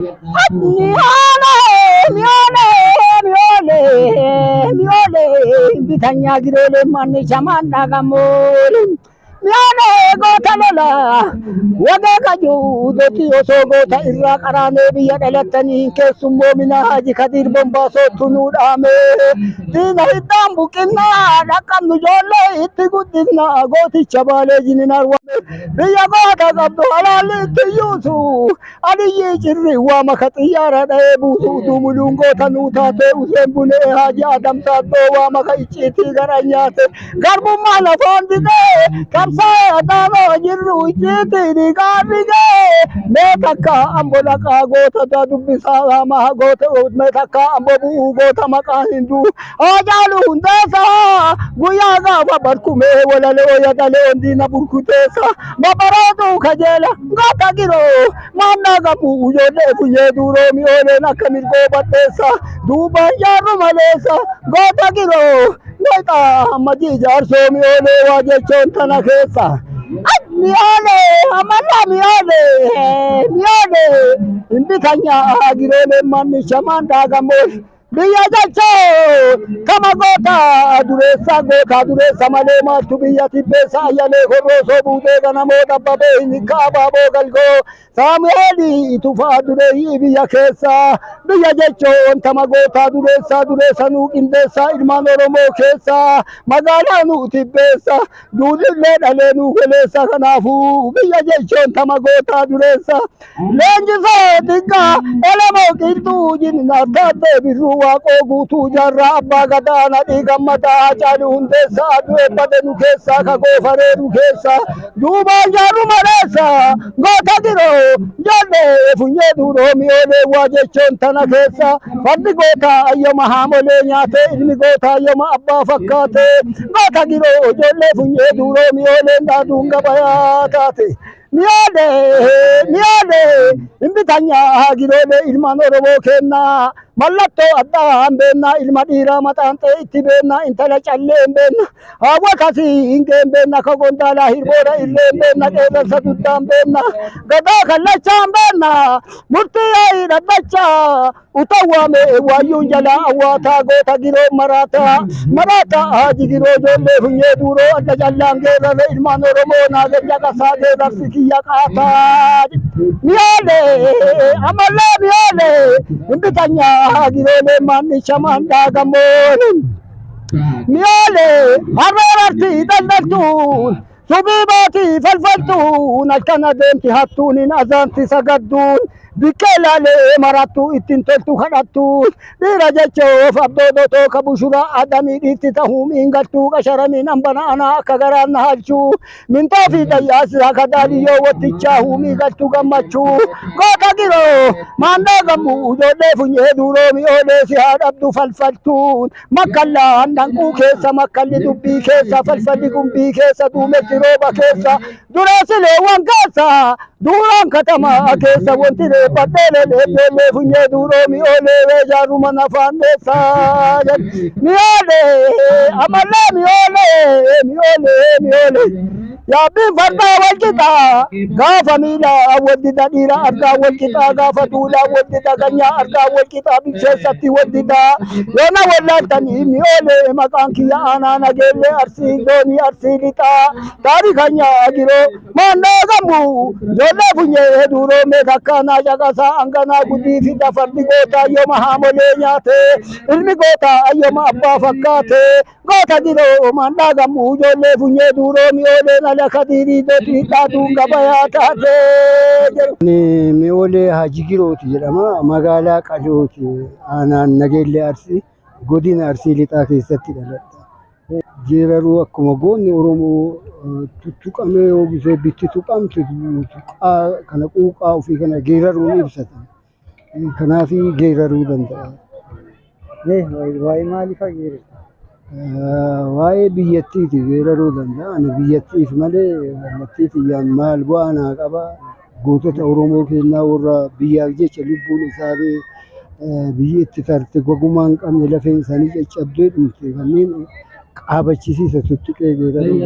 Miole, miole, miole, miole, bitanya girele manni chamanda gamole. Miole gota lola, wage kaju doti oso gota irra karane biya dalatani ke sumbo mina haji kadir bomba so tunu dame. Dina hitam bukina nakam nujole iti gudina goti chabale jinina wame. Biya gota gabdo halali tiyusu. Ali ye jirri wa makatiyara da busu dumulungo tanuta te usembune haji adam sato wa makaichiti garanyate. Garbu mana fondi de kamsa adano jirru ichiti di garige. Metaka ambola ka gota da dubisa ma gota metaka ambobu gota maka hindu. Ajalu hundesa guyaga fabarkume wala le oya dale ondina burkutesa. Babaradu kajela gota giro mana gamu yole kunye duro mi ole nakamir go batesa duba yaru malesa gota giro neta maji jar so mi ole waje chontana kesa mi ole amala mi ole imbitanya giro le manni chamanda gamol biya jacho kama gota duresa male ma tubiya tibesa yale horoso bude gana moda babe nikaba bogalgo sameli tufa dure biya kesa biya jacho tama gota duresa nu indesa irmano romo kesa magala nu tibesa dudille dale nu kelesa kanafu biya jacho tama gota duresa lenjiso tika elemo kintu jinna tate biru waqo guutuu jarra abbaa gadaana dhiigammataa caalu hundeessaa du'e badenu keessaa ka goofareeru keessaa duubaan jaarru maleessa goota diroo ijoollee funyee duudhoo mi'oolee waa jechoon tana keessa fardi goota ayyama haamolee nyaatee ilmi goota ayyama abbaa fakkaatee goota diroo ijoollee funyee duudhoo mi'ooleen dhaaduun gabayaa taate. Miole, imbitanya girole ilman oromo kenna mallatto adda ambenna ilma dira matante itibena intala challe embenna awa kasi ingembenna ka gondala hirbora ille embenna dela sadutta ambenna gada kallacha ambenna murti ai dabacha utawame wayun jala awata gota giro marata haji giro jolle hunye duro adda jallange ilman oromo na jaga sage darsi yakata miole amala miole imbitanya girole manni chamanda gamon miole hararti dandaltu subibati falfaltu nakana demti hattunin azanti sagaddun bikkelale maratu ittin toltu kadhattu dira jecho fabdo to kabushura adami ditti tahum ingaltu kasharamin ambana ana kagaran halchu min tafi dayas akadali yo waticha humi galtu gamachu gota giro manda gamu jode funye duro mi ole si hadabdu falfaltu makalla andanku kesa makalli dubbi kesa falfalli gumbi kesa dumeti roba kesa durasile wankasa duran katama kesa wontire patele le funye duro mi ole wejaru manafande sa mi ole amala mi ole ya bin farda wal kita gafa mila wadida dira arda wal kita gafa dula wadida ganya arda wal kita bi sesati wadida yona wallatani mi ole makanki ya anana gelle arsi doni arsi lita tarikanya agiro manda gamu jole funye duro me dakana jagasa angana gudi fida fardi gota yo mahamole nyate ilmi gota ayo ma abba fakate gota diro manda gamu jole funye duro mi ole na kadiri doti kadunga bayatate ni ole hajigiroti jedhama magala qadoti anan nagelle arsi godina arsi lita keessatti dhaladha jiraru akkuma goonni oromo tuttuqame ogise bitti tuqamte kana quuqaa ofii kana geeraruun ibsatan kanaafi geeraruu danda'a waa'ee maaliif geeraruu waa'ee biyyattiiti geeraruu danda'a ani biyyattiif malee biyyattiitiin maal bu'aanaa qaba gootota oromoo keenyaa warra biyyaaf jecha lubbuun isaanii biyyi itti tarte gogumaan qabne lafeen isaanii caccabdee dhumte kanneen qaabachisiisa tuttuqee geeraruu